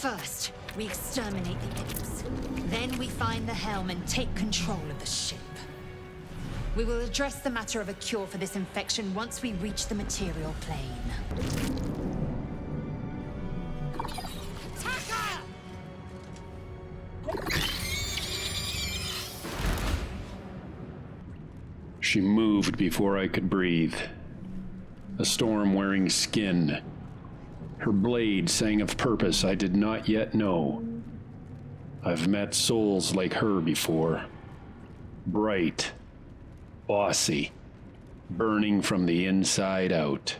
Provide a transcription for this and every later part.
First, we exterminate the imps. Then we find the Helm and take control of the ship. We will address the matter of a cure for this infection once we reach the material plane. She moved before I could breathe. A storm-wearing skin. Her blade sang of purpose I did not yet know. I've met souls like her before. Bright, bossy, burning from the inside out.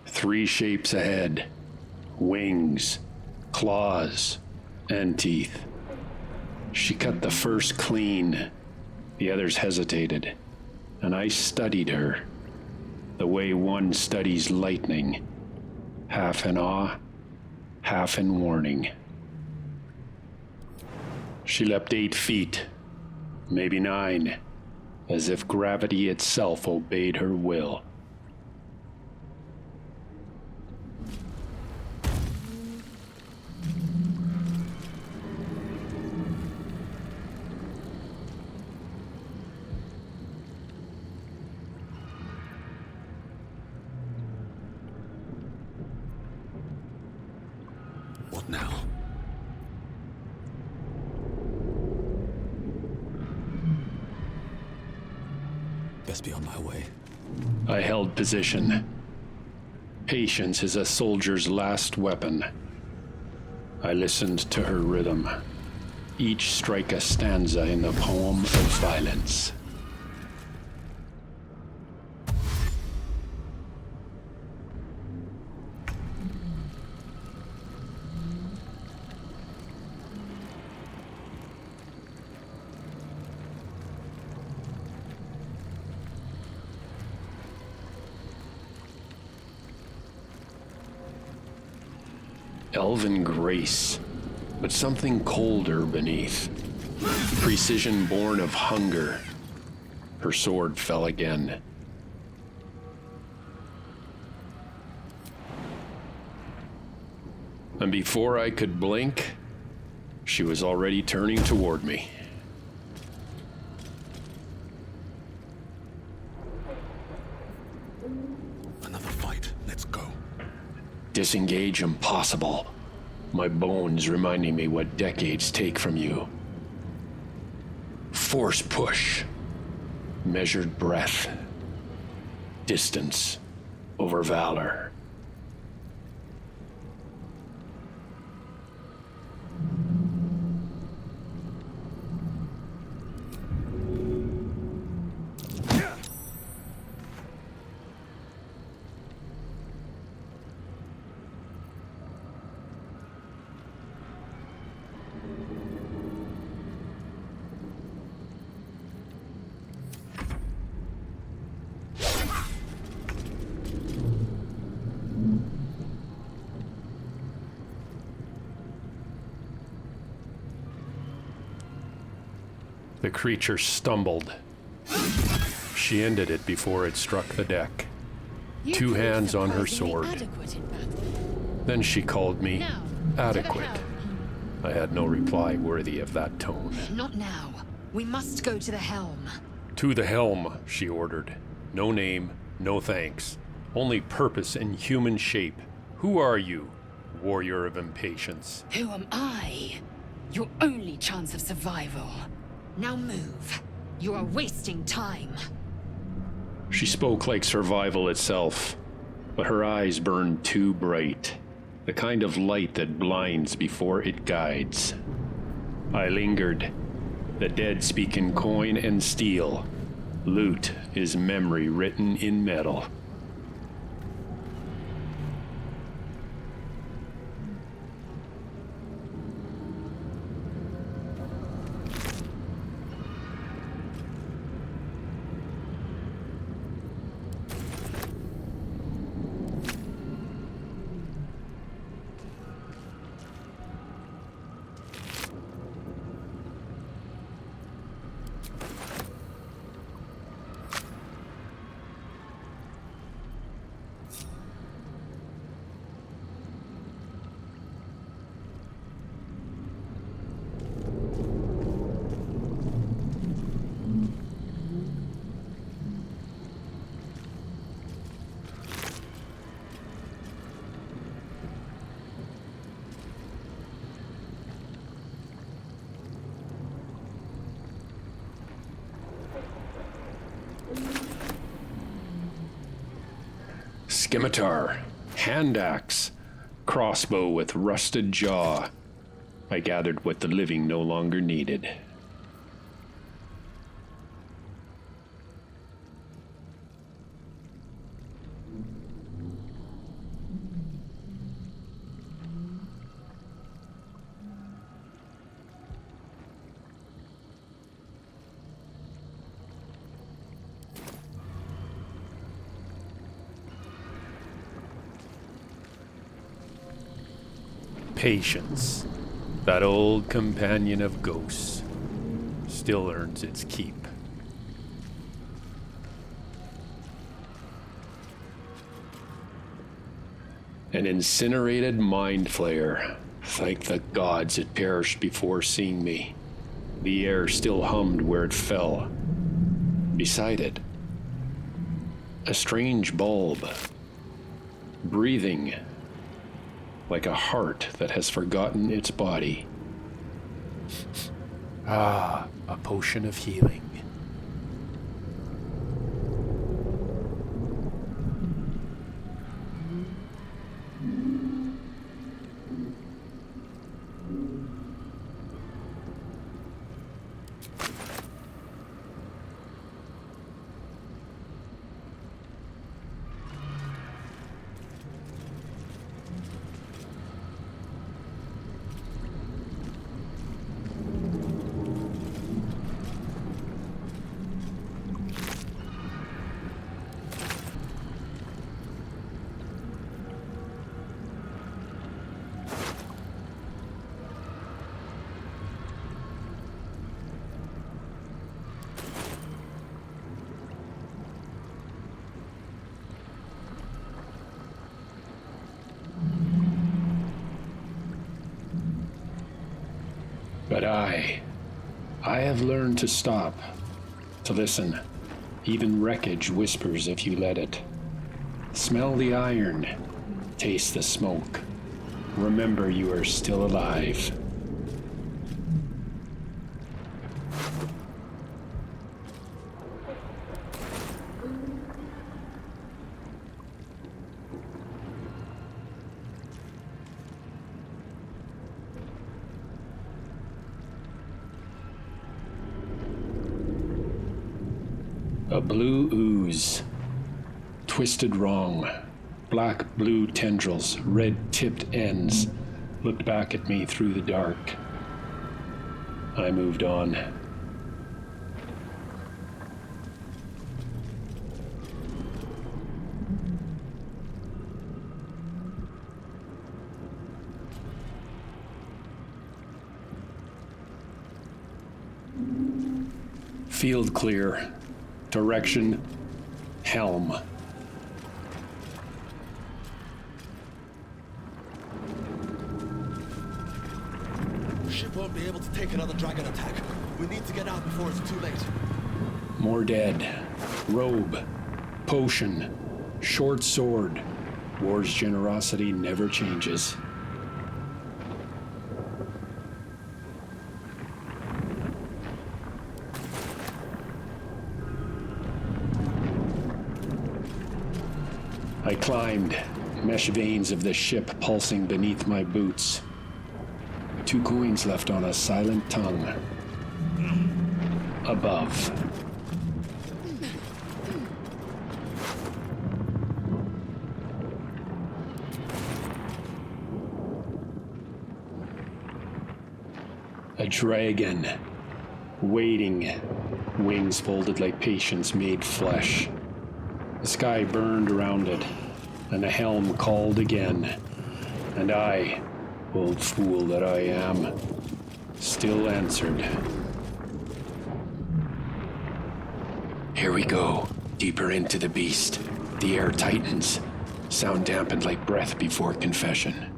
Three shapes ahead. Wings, claws, and teeth. She cut the first clean. The others hesitated, and I studied her, the way one studies lightning, half in awe, half in warning. She leapt 8 feet, maybe 9, as if gravity itself obeyed her will. What now? Best be on my way. I held position. Patience is a soldier's last weapon. I listened to her rhythm. Each strike a stanza in the poem of violence. Elven grace, but something colder beneath. Precision born of hunger. Her sword fell again. And before I could blink, she was already turning toward me. Another fight. Let's go. Disengage impossible. My bones reminding me what decades take from you. Force push. Measured breath. Distance over valor. The creature stumbled. She ended it before it struck the deck. 2 hands on her sword. Then she called me adequate. I had no reply worthy of that tone. Not now. We must go to the Helm. To the Helm, she ordered. No name, no thanks. Only purpose in human shape. Who are you, warrior of impatience? Who am I? Your only chance of survival. Now move. You are wasting time. She spoke like survival itself, but her eyes burned too bright. The kind of light that blinds before it guides. I lingered. The dead speak in coin and steel. Loot is memory written in metal. scimitar, hand axe, crossbow with rusted jaw. I gathered what the living no longer needed. Patience, that old companion of ghosts, still earns its keep. An incinerated mind flayer. Thank the gods it perished before seeing me. The air still hummed where it fell. Beside it, a strange bulb, breathing like a heart that has forgotten its body. Ah, a potion of healing. But I have learned to stop, to listen. Even wreckage whispers if you let it. Smell the iron, taste the smoke. Remember you are still alive. A blue ooze, twisted wrong, black-blue tendrils, red-tipped ends, looked back at me through the dark. I moved on. Field clear. Direction, Helm. Ship won't be able to take another dragon attack. We need to get out before it's too late. More dead. Robe. Potion. Short sword. War's generosity never changes. I climbed, mesh veins of the ship pulsing beneath my boots. 2 coins left on a silent tongue. Above. A dragon, waiting, wings folded like patience made flesh. The sky burned around it, and the helm called again. And I, old fool that I am, still answered. Here we go, deeper into the beast. The air tightens, sound dampened like breath before confession.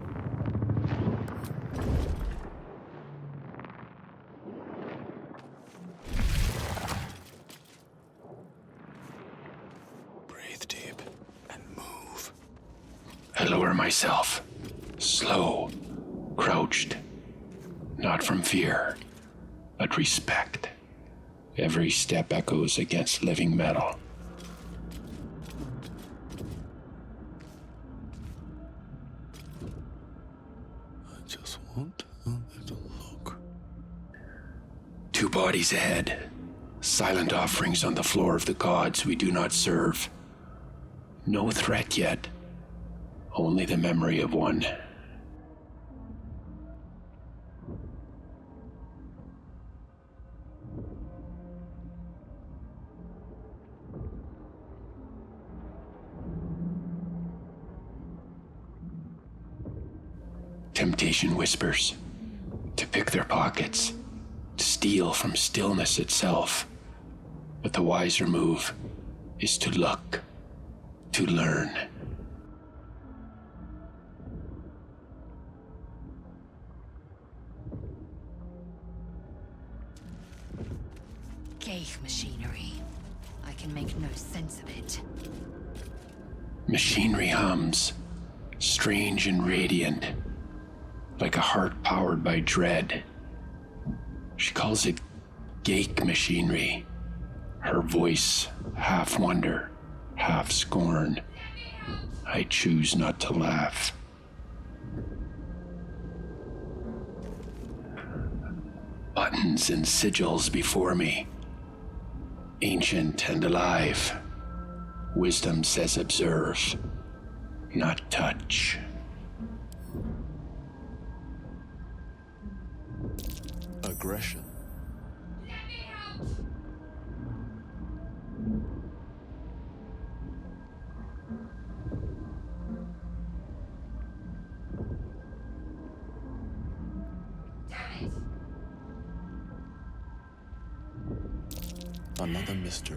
I lower myself, slow, crouched, not from fear, but respect. Every step echoes against living metal. bodies ahead. Silent offerings on the floor of the gods we do not serve. No threat yet. Only the memory of one. Temptation whispers. To pick their pockets. To steal from stillness itself. But the wiser move is to look. To learn. Ghaik machinery. I can make no sense of it. Machinery hums, strange and radiant, like a heart powered by dread. She calls it Ghaik machinery. Her voice, half wonder, half scorn. I choose not to laugh. Buttons and sigils before me. Ancient and alive. Wisdom says observe, not touch. Aggression. Another mystery.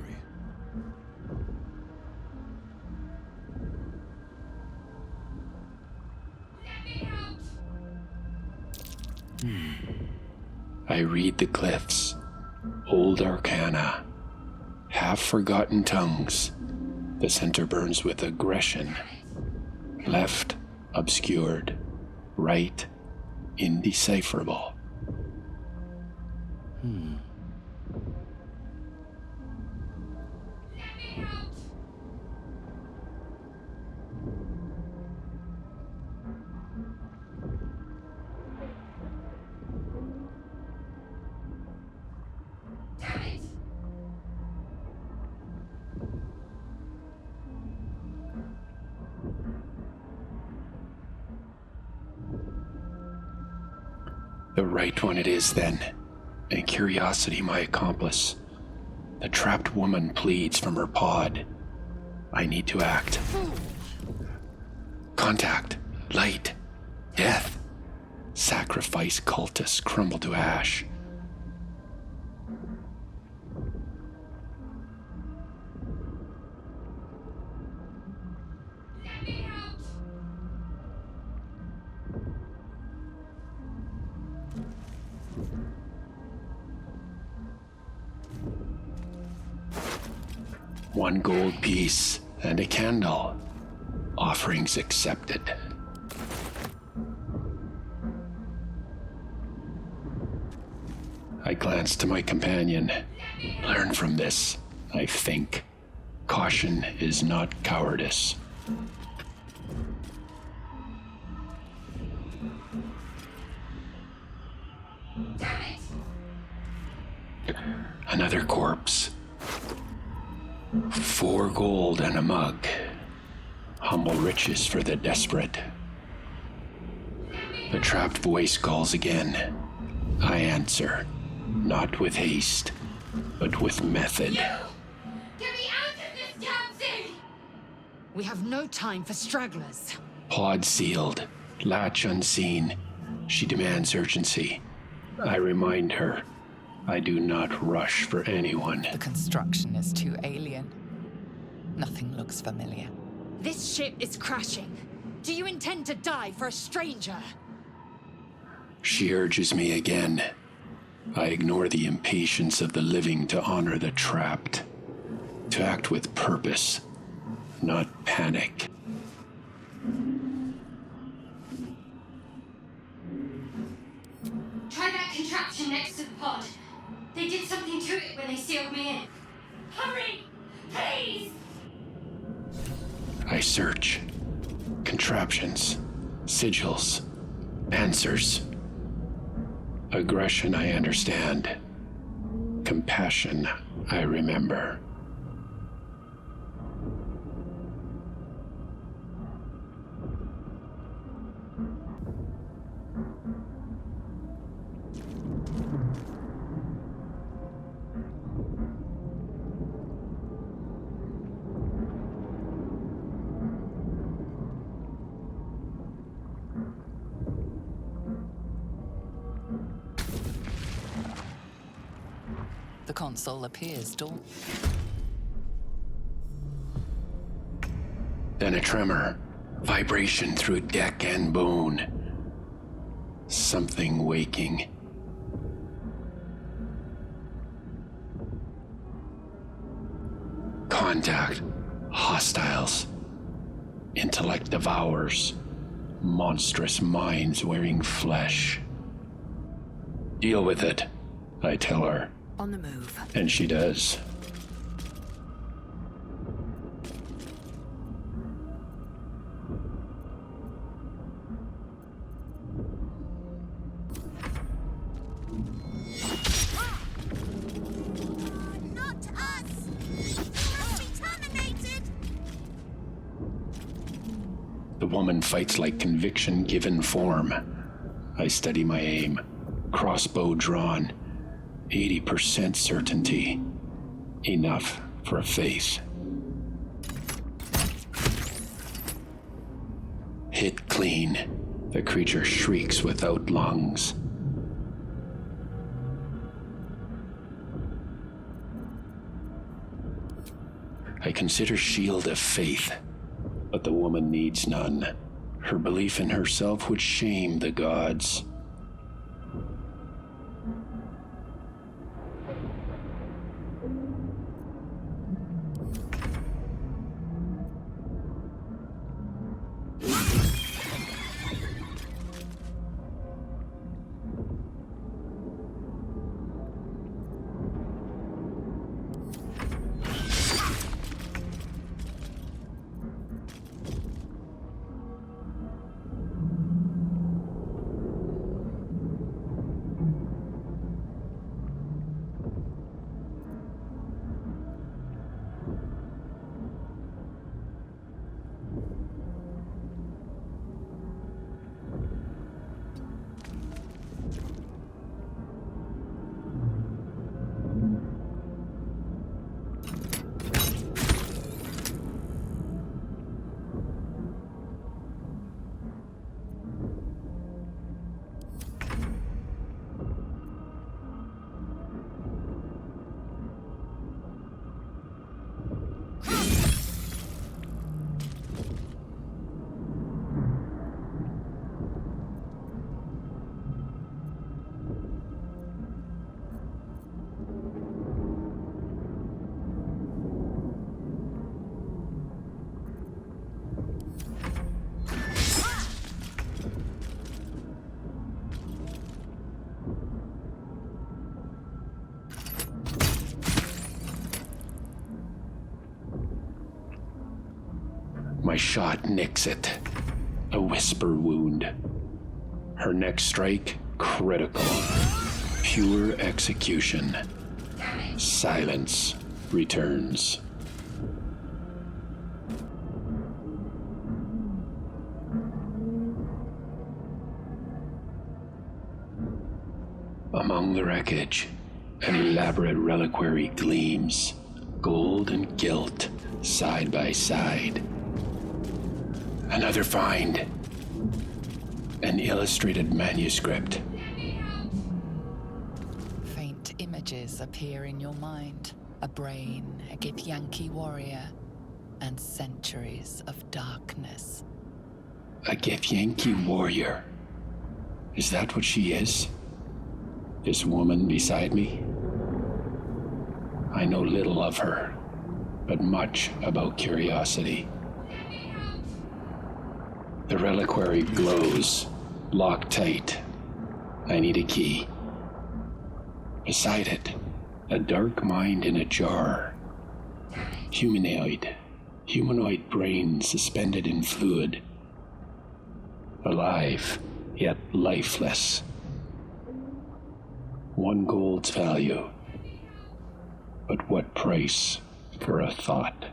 I read the glyphs, old arcana, half-forgotten tongues. The center burns with aggression. Left, obscured. Right, indecipherable. The right one it is, then, and curiosity my accomplice. The trapped woman pleads from her pod. I need to act. Contact, light, death. Sacrifice cultists crumble to ash. One gold piece and a candle. Offerings accepted. I glance to my companion. Learn from this, I think. Caution is not cowardice. Another corpse. 4 gold and a mug. Humble riches for the desperate. The trapped voice calls again. I answer, not with haste, but with method. Get me out of this damn thing! We have no time for stragglers. Pod sealed, latch unseen. She demands urgency. I remind her, I do not rush for anyone. The construction is too alien. Nothing looks familiar. This ship is crashing. Do you intend to die for a stranger? She urges me again. I ignore the impatience of the living to honor the trapped. To act with purpose, not panic. Try that contraption next to the pod. They did something to it when they sealed me in. Hurry! Please! I search. Contraptions. Sigils. Answers. Aggression I understand. compassion, I remember. The console appears dormant. Then a tremor, vibration through deck and bone. Something waking. Contact. Hostiles. Intellect devours. Monstrous minds wearing flesh. Deal with it, I tell her. On the move. And she does. Not us! You must be terminated! The woman fights like conviction given form. I steady my aim. Crossbow drawn. 80% certainty. Enough for a faith. Hit clean. The creature shrieks without lungs. I consider shield of faith, but the woman needs none. Her belief in herself would shame the gods. My shot nicks it. A whisper wound. Her next strike, critical. Pure execution. Silence returns. Among the wreckage, an elaborate reliquary gleams, gold and gilt, side by side. Another find. An illustrated manuscript. Faint images appear in your mind. A brain, a Githyanki warrior, and centuries of darkness. A Githyanki warrior. Is that what she is? This woman beside me? I know little of her, but much about curiosity. The reliquary glows, locked tight. I need a key. Beside it, a dark mind in a jar. Humanoid brain suspended in fluid. Alive, yet lifeless. 1 gold's value. But what price for a thought?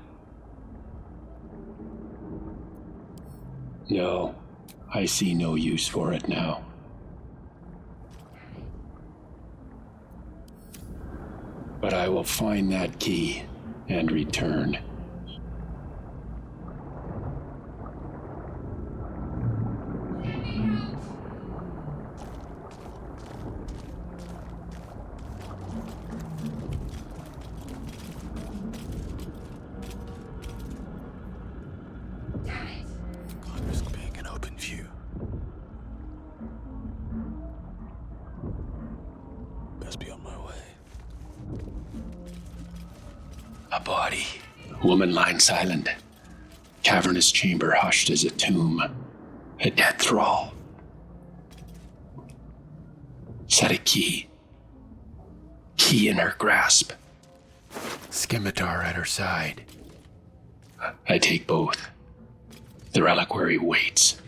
No, I see no use for it now. But I will find that key and return. God, risk being in open view. Best be on my way. A body. Woman lying silent. Cavernous chamber hushed as a tomb. A dead thrall. Set a key. Key in her grasp. Scimitar at her side. I take both. The reliquary waits.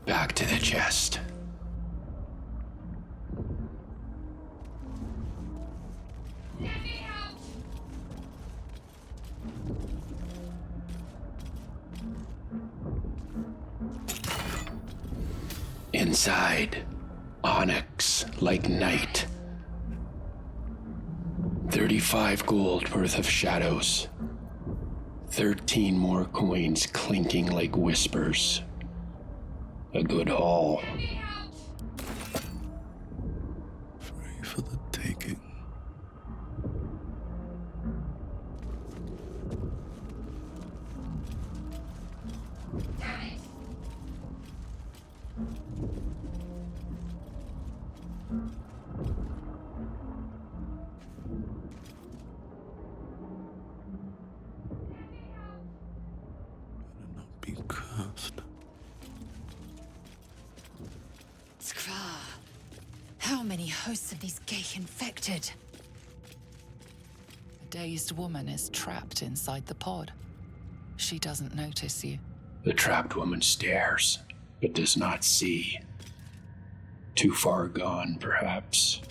Back to the chest. Inside, onyx like night. 35 gold worth of shadows. 13 more coins clinking like whispers. A good haul. Free for the taking. Better not be cursed. Skra. How many hosts of these gay infected? A dazed woman is trapped inside the pod. She doesn't notice you. The trapped woman stares, but does not see. Too far gone, perhaps.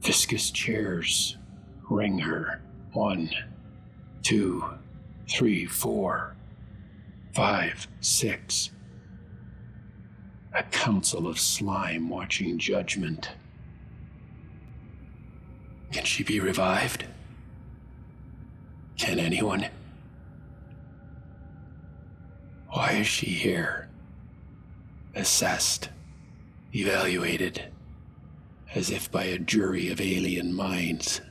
Viscous chairs ring her. 1, 2, 3, 4, 5, 6. A council of slime watching judgment. Can she be revived? Can anyone? Why is she here? Assessed, evaluated, as if by a jury of alien minds.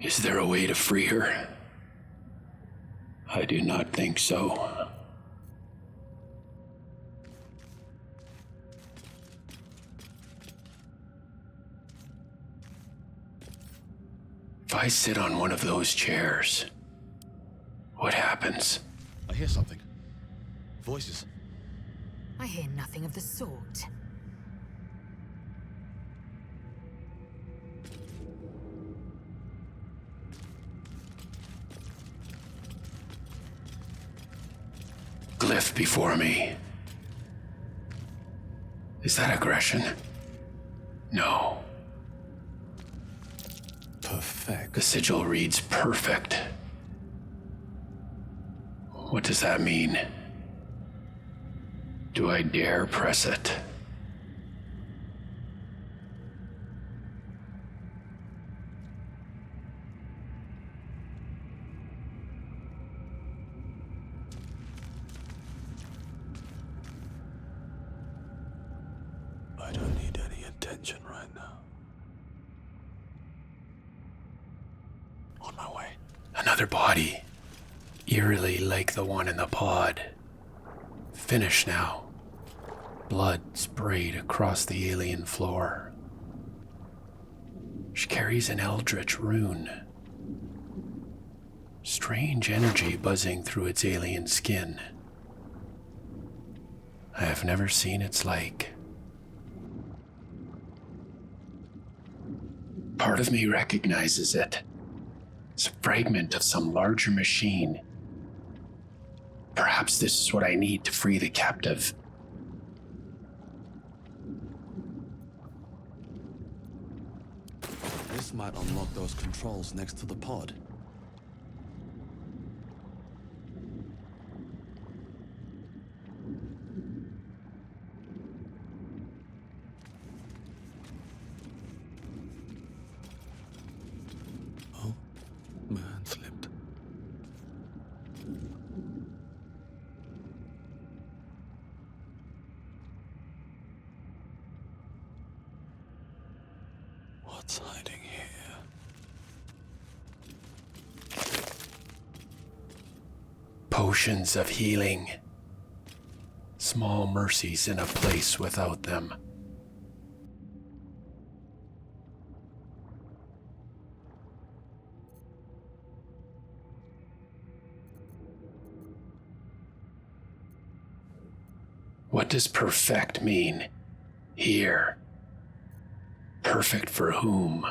Is there a way to free her? I do not think so. If I sit on one of those chairs, what happens? I hear something. Voices. I hear nothing of the sort. Glyph before me. Is that aggression? No. Perfect. The sigil reads perfect. What does that mean? Do I dare press it? On my way. Another body, eerily like the one in the pod. Finished now. Blood sprayed across the alien floor. She carries an eldritch rune. Strange energy buzzing through its alien skin. I have never seen its like. Part of me recognizes it. It's a fragment of some larger machine. Perhaps this is what I need to free the captive. This might unlock those controls next to the pod. Oh, man slipped. What's hiding here? Potions of healing. Small mercies in a place without them. What does perfect mean? Here. Perfect for whom?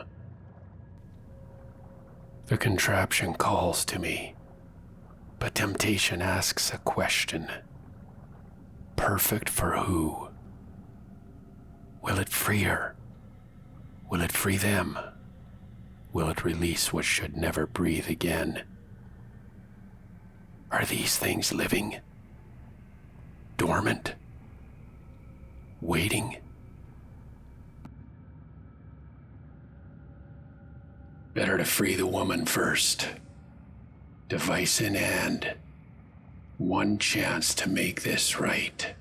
The contraption calls to me, but temptation asks a question. Perfect for who? Will it free her? Will it free them? Will it release what should never breathe again? Are these things living? Dormant? Waiting? Better to free the woman first. Device in hand. One chance to make this right.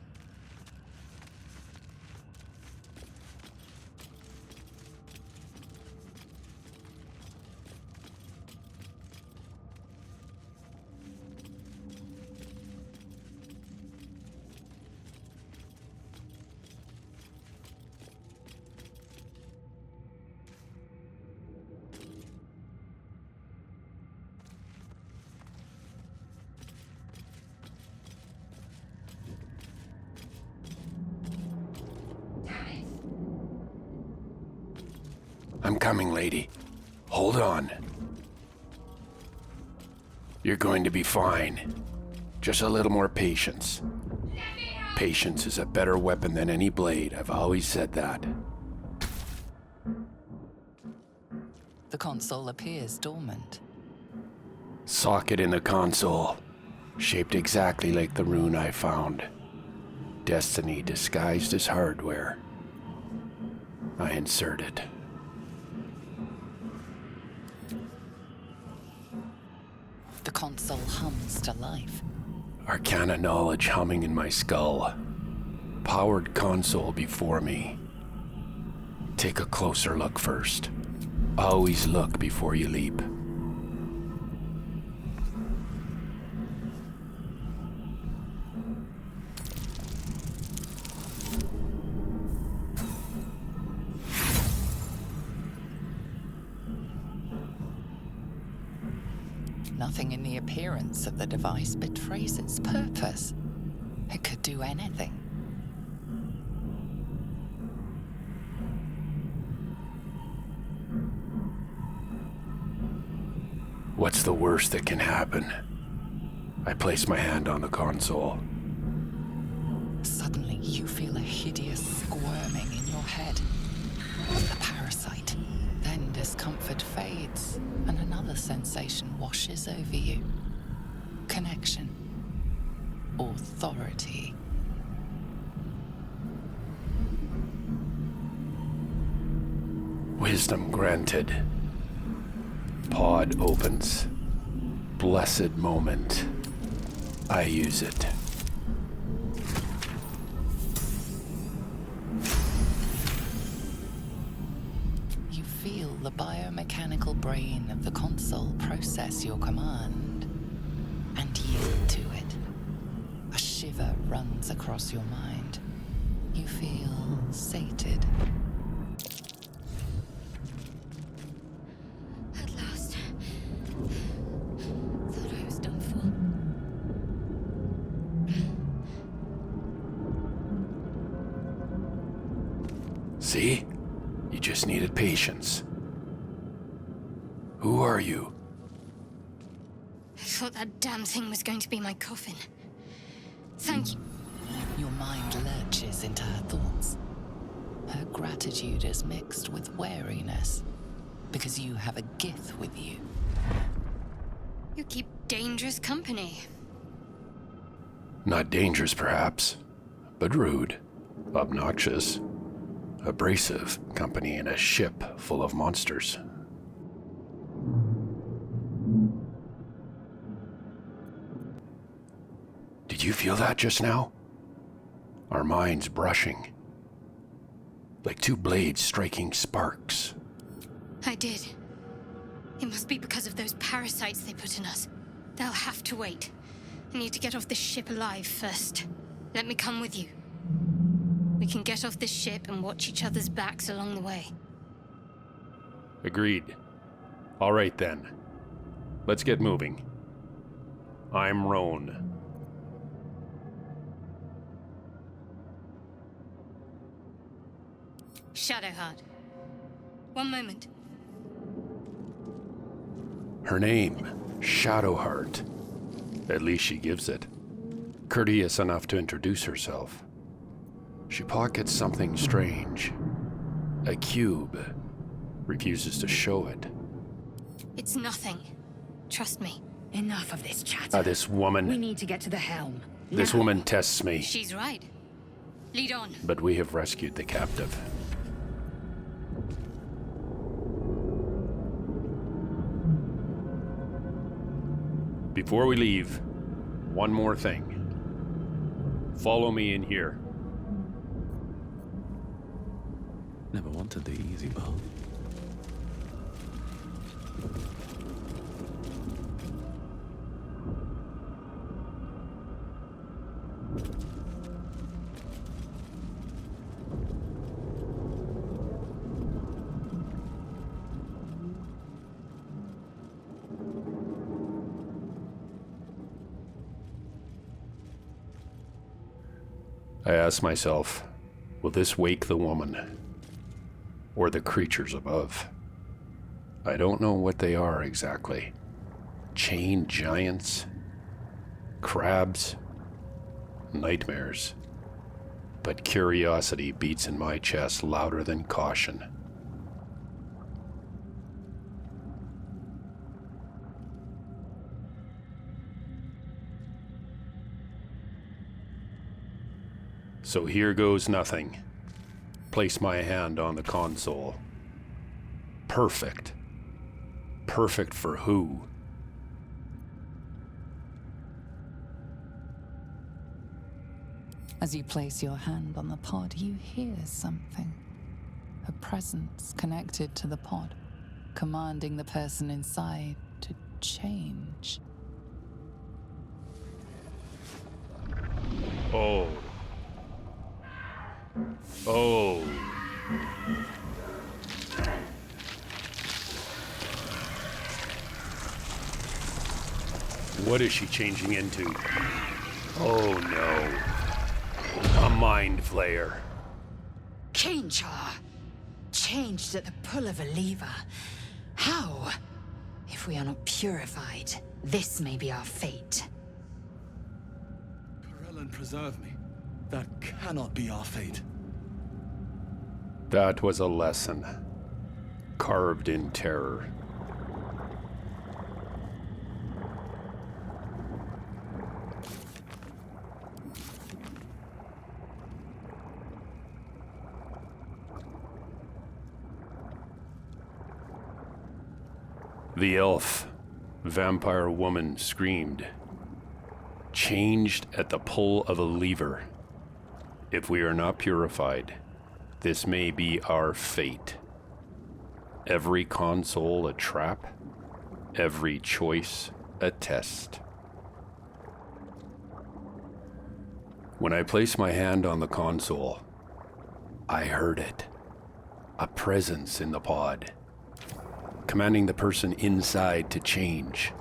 I'm coming, lady. Hold on. You're going to be fine. Just a little more patience. Patience is a better weapon than any blade. I've always said that. The console appears dormant. Socket in the console. Shaped exactly like the rune I found. Destiny disguised as hardware. I insert it. The console hums to life. Arcana knowledge humming in my skull. Powered console before me. Take a closer look first. Always look before you leap. Nothing in the appearance of the device betrays its purpose. It could do anything. What's the worst that can happen? I place my hand on the console. Suddenly, you feel a hideous squirming in your head. A parasite. Then discomfort fades, and another sensation washes over you. Connection. Authority. Wisdom granted. Pod opens. Blessed moment. I use it. You feel the biomechanical brain of the console process your command and yield to it. A shiver runs across your mind. You feel sated. At last. Thought I was done for. See? You just needed patience. Who are you? I thought that damn thing was going to be my coffin. Thank you. Your mind lurches into her thoughts. Her gratitude is mixed with wariness, because you have a gift with you. You keep dangerous company. Not dangerous, perhaps, but rude, obnoxious, abrasive company in a ship full of monsters. Did you feel that just now? Our minds brushing. Like two blades striking sparks. I did. It must be because of those parasites they put in us. They'll have to wait. I need to get off this ship alive first. Let me come with you. We can get off this ship and watch each other's backs along the way. Agreed. All right then. Let's get moving. I'm Roan. Shadowheart. One moment. Her name, Shadowheart. At least she gives it. Courteous enough to introduce herself. She pockets something strange. A cube. Refuses to show it. It's nothing. Trust me. Enough of this chatter. This woman... We need to get to the helm. This Now. woman tests me. She's right. Lead on. But we have rescued the captive. Before we leave, one more thing. Follow me in here. Never wanted the easy path. I ask myself, will this wake the woman? Or the creatures above? I don't know what they are exactly. Chain giants? Crabs? Nightmares? But curiosity beats in my chest louder than caution. So here goes nothing. Place my hand on the console. Perfect. Perfect for who? As you place your hand on the pod, you hear something. A presence connected to the pod, commanding the person inside to change. Oh. Oh. What is she changing into? Oh no. A mind flayer. Change her. Changed at the pull of a lever. How? If we are not purified, this may be our fate. Corellin, preserve me. That cannot be our fate. That was a lesson. Carved in terror. The elf, vampire woman screamed. Changed at the pull of a lever. If we are not purified, this may be our fate. Every console a trap, every choice a test. When I placed my hand on the console, I heard it. A presence in the pod, commanding the person inside to change.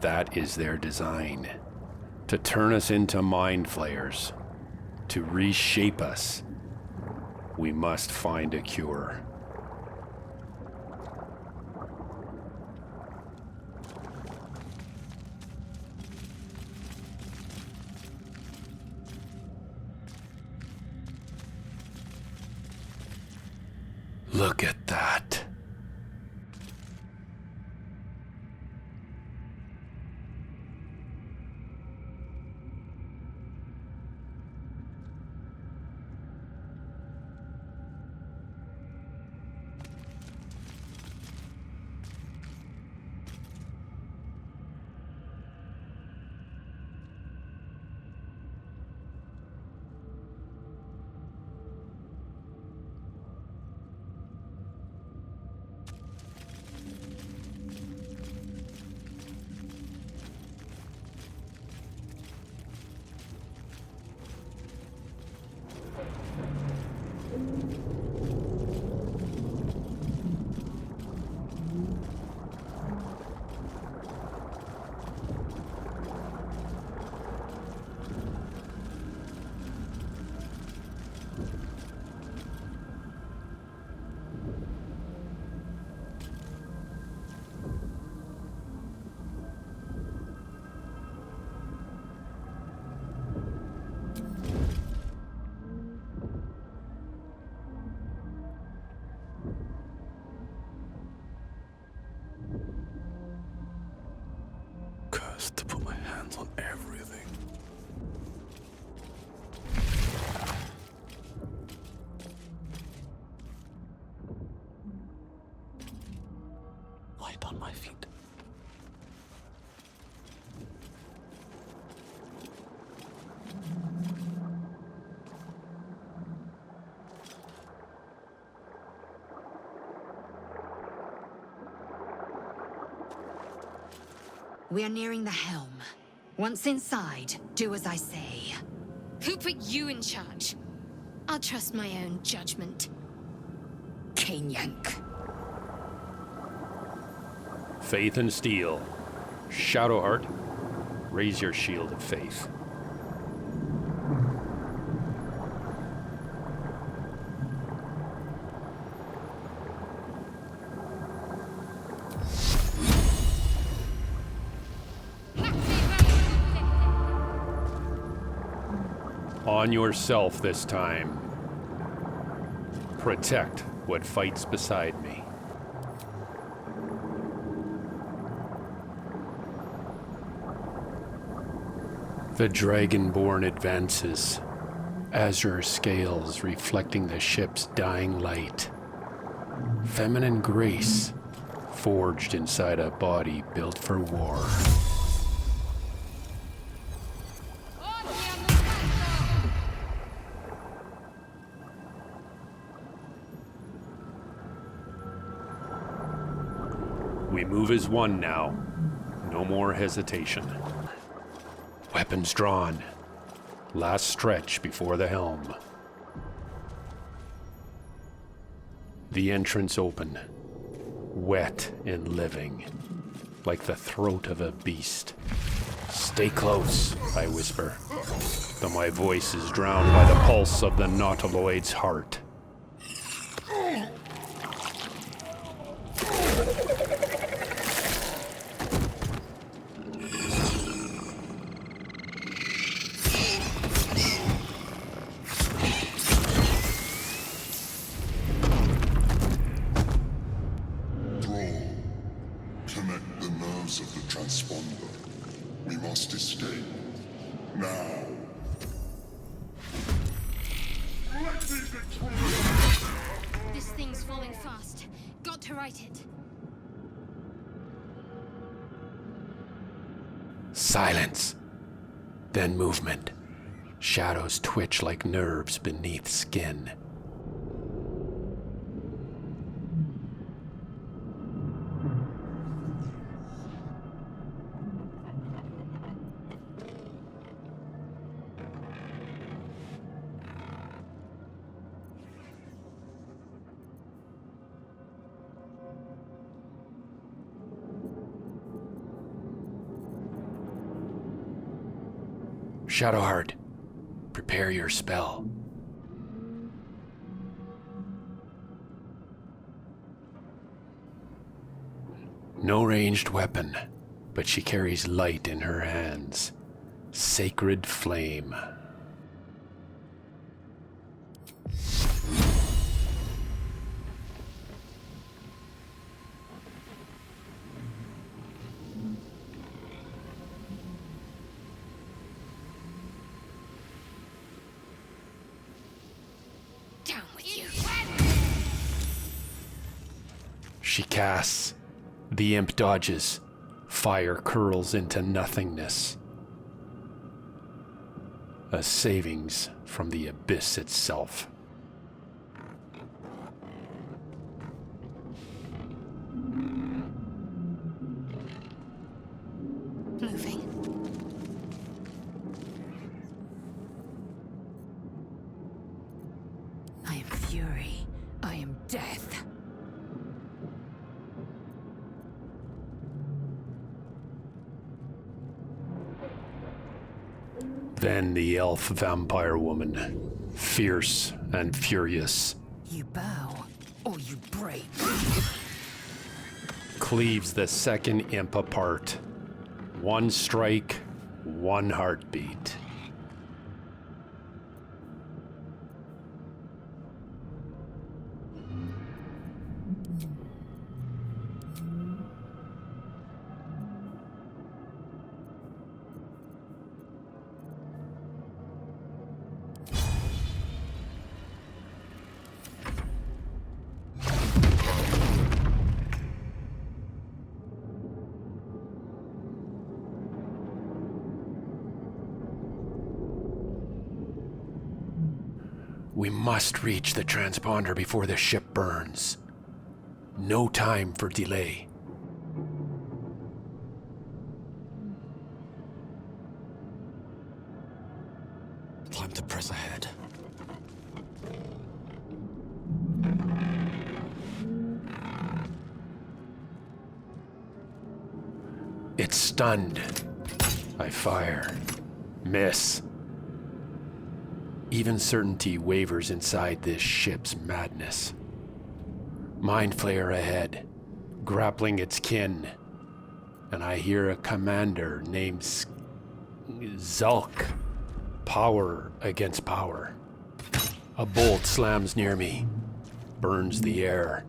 That is their design. To turn us into mind flayers. To reshape us. We must find a cure. Look at that. To put my hands on everything. Light on my feet. We are nearing the Helm. Once inside, do as I say. Who put you in charge? I'll trust my own judgment. Cane yank. Faith and steel. Shadowheart, raise your shield of faith. On yourself this time. Protect what fights beside me. The Dragonborn advances, azure scales reflecting the ship's dying light. Feminine grace, forged inside a body built for war. We move as one now. No more hesitation. Weapons drawn. Last stretch before the helm. The entrance open. Wet and living. Like the throat of a beast. Stay close, I whisper. Though my voice is drowned by the pulse of the Nautiloid's heart. This thing's falling fast. Got to right it. Silence. Then movement. Shadows twitch like nerves beneath skin. Shadowheart, prepare your spell. No ranged weapon, but she carries light in her hands. Sacred flame. Down with you. She casts. The imp dodges. Fire curls into nothingness. A savings from the abyss itself. Moving. I am fury. I am death. Then the elf vampire woman, fierce and furious, You bow, or you break. cleaves the second imp apart. One strike, one heartbeat. We must reach the transponder before the ship burns. No time for delay. Time to press ahead. It's stunned. I fire. Miss. Even certainty wavers inside this ship's madness. Mind flayer ahead, grappling its kin. And I hear a commander named Zulk. Power against power. A bolt slams near me, burns the air.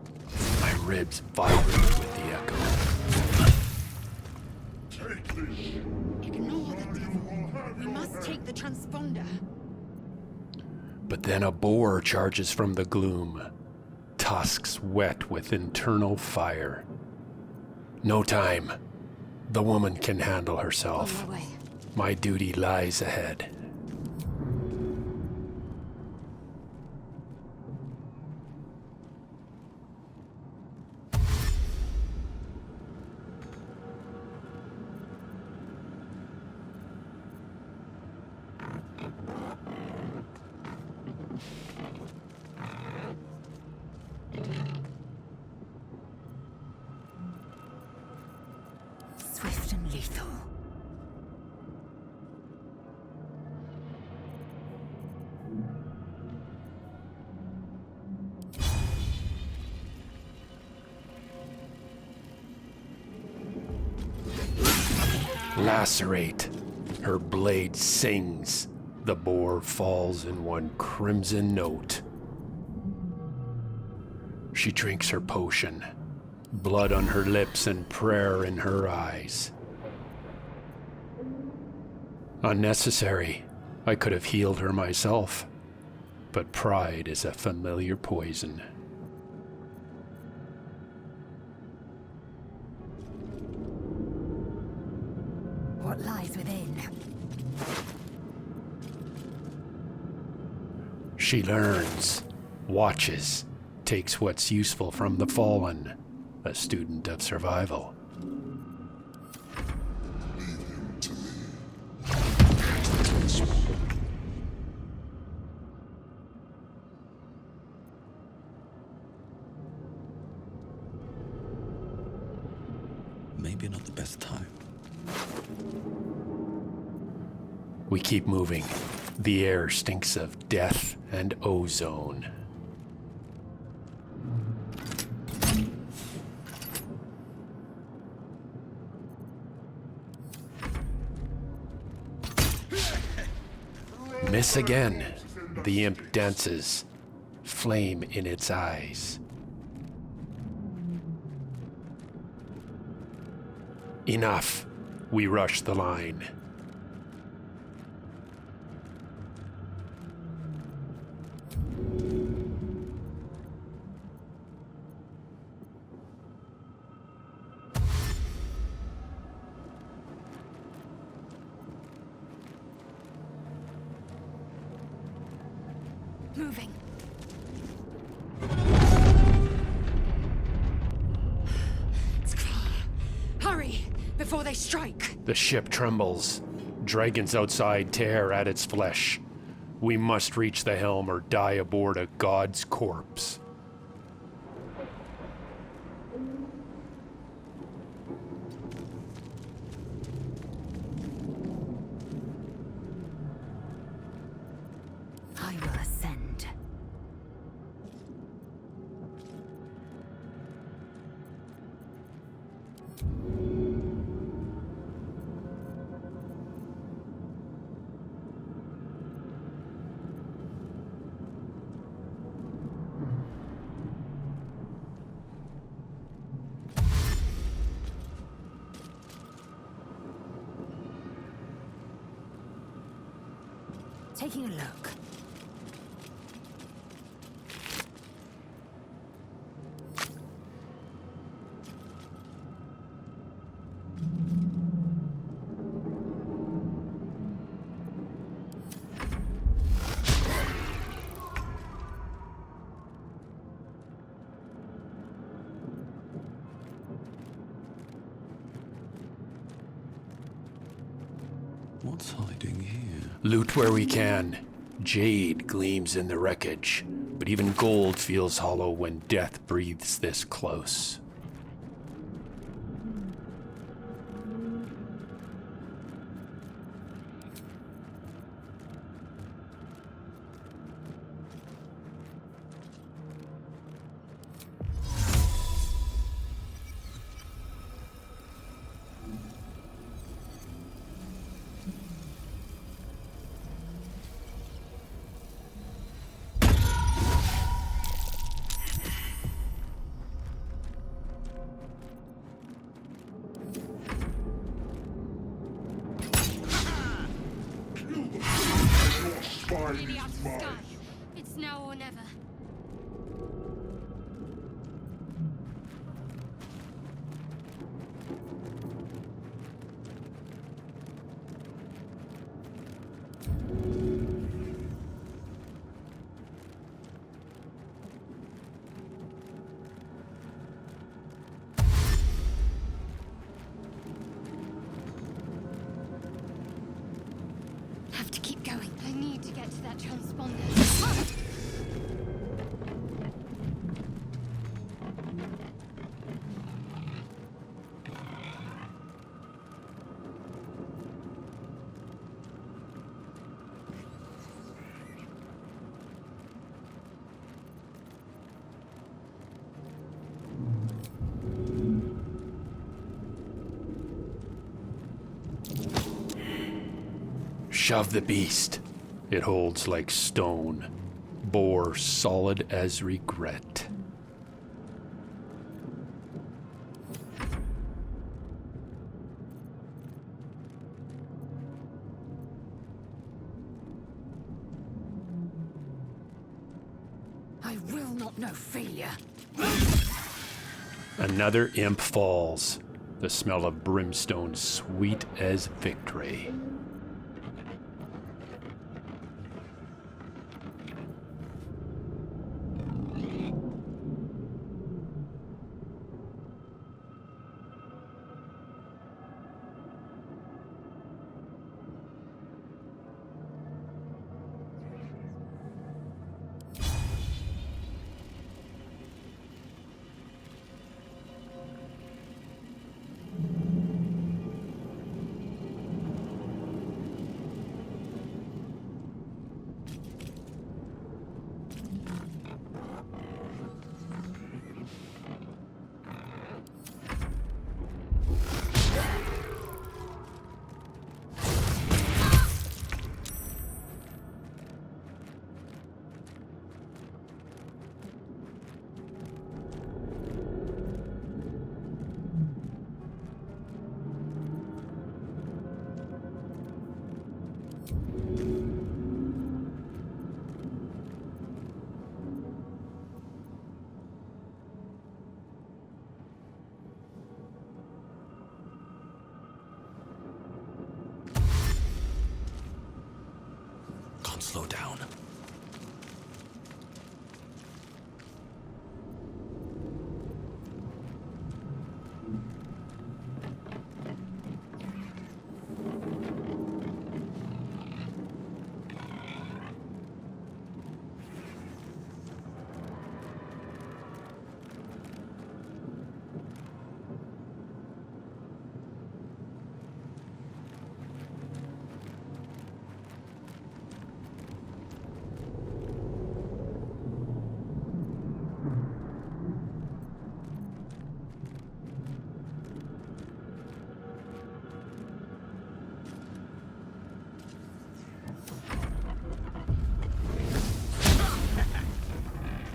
My ribs vibrate with the echo. Ignore the devil. We must take the transponder. But then a boar charges from the gloom, tusks wet with internal fire. No time. The woman can handle herself. On my way. My duty lies ahead. Swift and lethal. Lacerate. Her blade sings. The boar falls in one crimson note. She drinks her potion. Blood on her lips and prayer in her eyes. Unnecessary. I could have healed her myself. But pride is a familiar poison. What lies within? She learns, watches, takes what's useful from the fallen, a student of survival. Maybe not the best time. We keep moving. The air stinks of death and ozone. Miss again. The imp dances, flame in its eyes. Enough. We rush the line. Moving. It's clear. Hurry, before they strike. The ship trembles. Dragons outside tear at its flesh. We must reach the helm or die aboard a god's corpse. I will ascend. Taking a look. What's hiding here? Loot where we can. Jade gleams in the wreckage, but even gold feels hollow when death breathes this close. Really out of sky. It's now or never. Have to keep going. I need to get to that transponder. Shove the beast. It holds like stone, bore solid as regret. I will not know failure. Another imp falls. The smell of brimstone sweet as victory. slow down.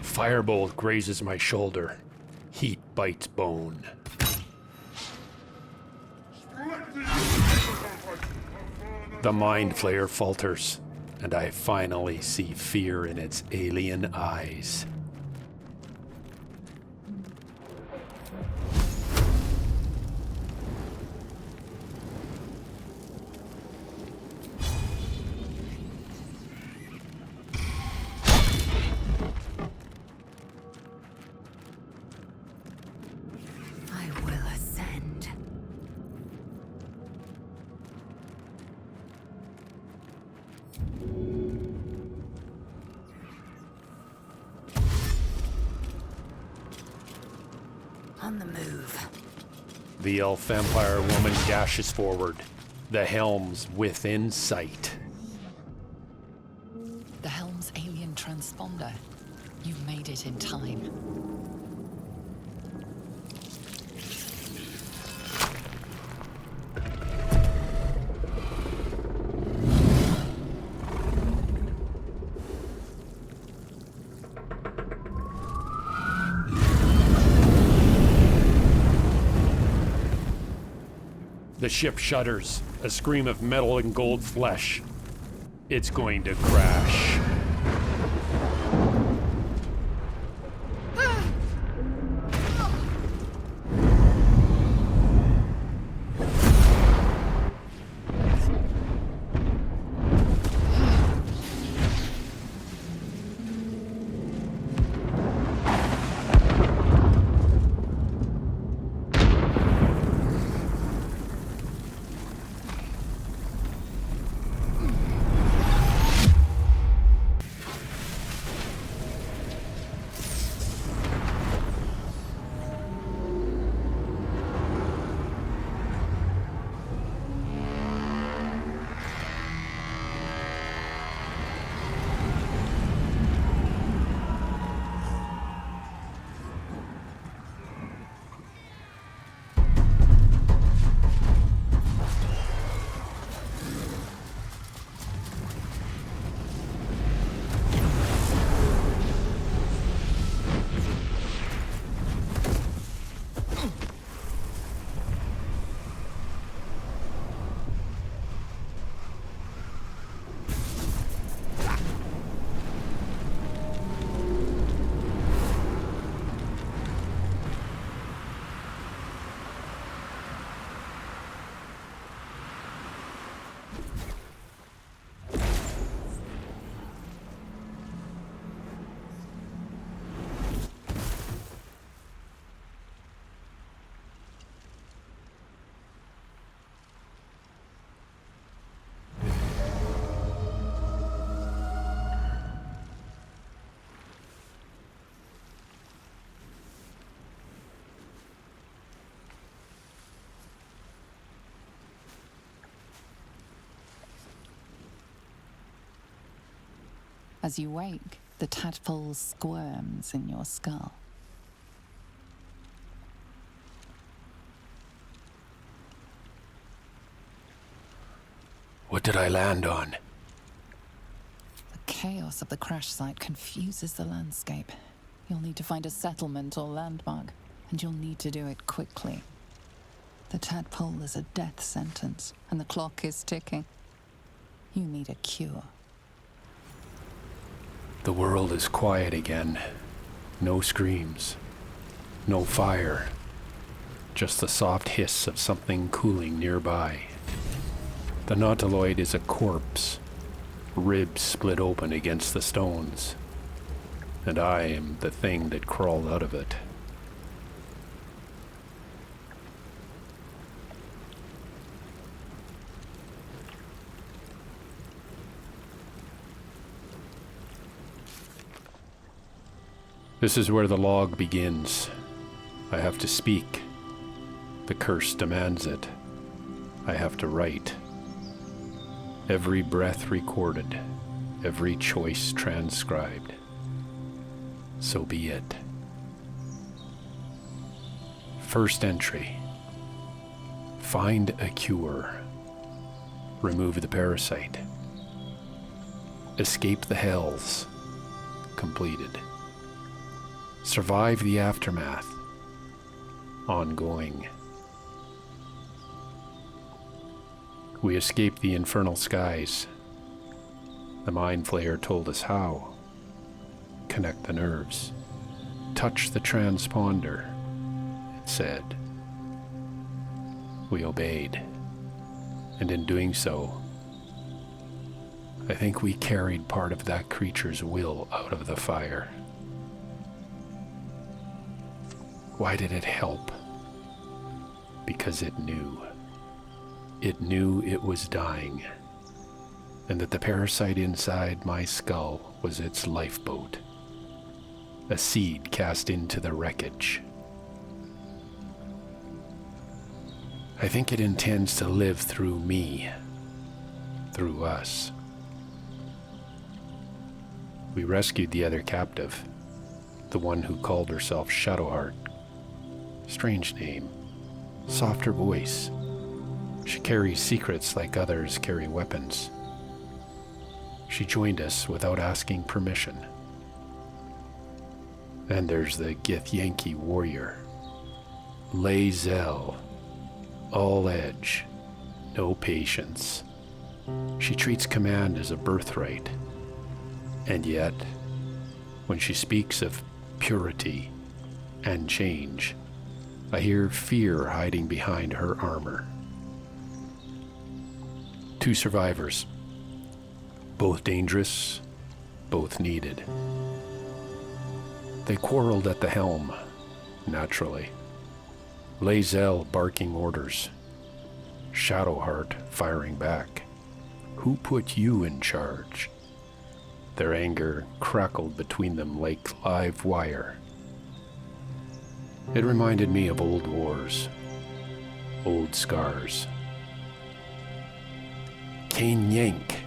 Firebolt grazes my shoulder. Heat bites bone. The Mind Flayer falters, and I finally see fear in its alien eyes. On the move. The elf vampire woman dashes forward. The Helm's within sight. The Helm's alien transponder. You've made it in time. The ship shudders, a scream of metal and gold flesh. It's going to crash. As you wake, the tadpole squirms in your skull. What did I land on? The chaos of the crash site confuses the landscape. You'll need to find a settlement or landmark, and you'll need to do it quickly. The tadpole is a death sentence, and the clock is ticking. You need a cure. The world is quiet again. No screams. No fire. Just the soft hiss of something cooling nearby. The Nautiloid is a corpse. ribs split open against the stones, and I am the thing that crawled out of it. This is where the log begins. I have to speak. The curse demands it. I have to write. Every breath recorded, every choice transcribed. So be it. First entry. Find a cure. Remove the parasite. Escape the hells. Completed. Survive the aftermath. Ongoing. We escaped the infernal skies. The Mind Flayer told us how. Connect the nerves. Touch the transponder, it said. We obeyed. And in doing so, I think we carried part of that creature's will out of the fire. Why did it help? Because it knew. It knew it was dying, and that the parasite inside my skull was its lifeboat, a seed cast into the wreckage. I think it intends to live through me, through us. We rescued the other captive, the one who called herself Shadowheart. Strange name, softer voice. She carries secrets like others carry weapons. She joined us without asking permission. Then there's the Githyanki warrior, Lae'zel, all edge, no patience. She treats command as a birthright. And yet, when she speaks of purity and change, I hear fear hiding behind her armor. 2 survivors, both dangerous, both needed. They quarreled at the helm, naturally. Lae'zel barking orders, Shadowheart firing back. Who put you in charge? Their anger crackled between them like live wire. It reminded me of old wars, old scars. Cain Yank,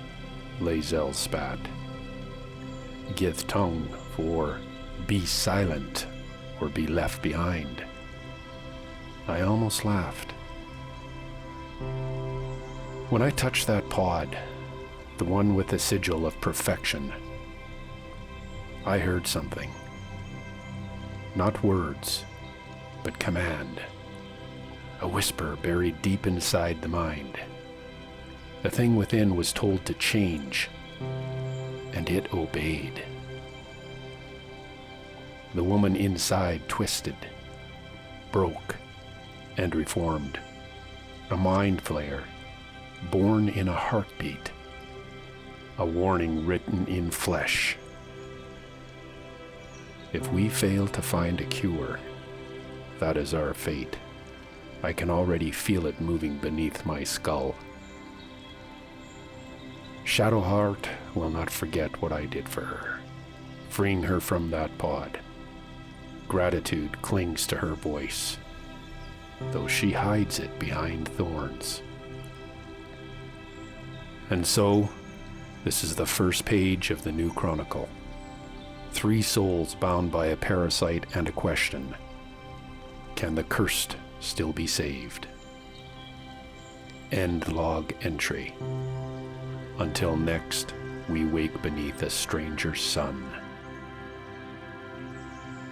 Lae'zel spat. Gith tongue for be silent or be left behind. I almost laughed. When I touched that pod, the one with the sigil of perfection, I heard something. Not words, but command. A whisper buried deep inside the mind. The thing within was told to change, and it obeyed. The woman inside twisted, broke, and reformed. A mind flayer, born in a heartbeat. A warning written in flesh. If we fail to find a cure, that is our fate. I can already feel it moving beneath my skull. Shadowheart will not forget what I did for her, freeing her from that pod. Gratitude clings to her voice, though she hides it behind thorns. And so, this is the first page of the new Chronicle. 3 souls bound by a parasite and a question. Can the cursed still be saved? End log entry. Until next, we wake beneath a stranger's sun.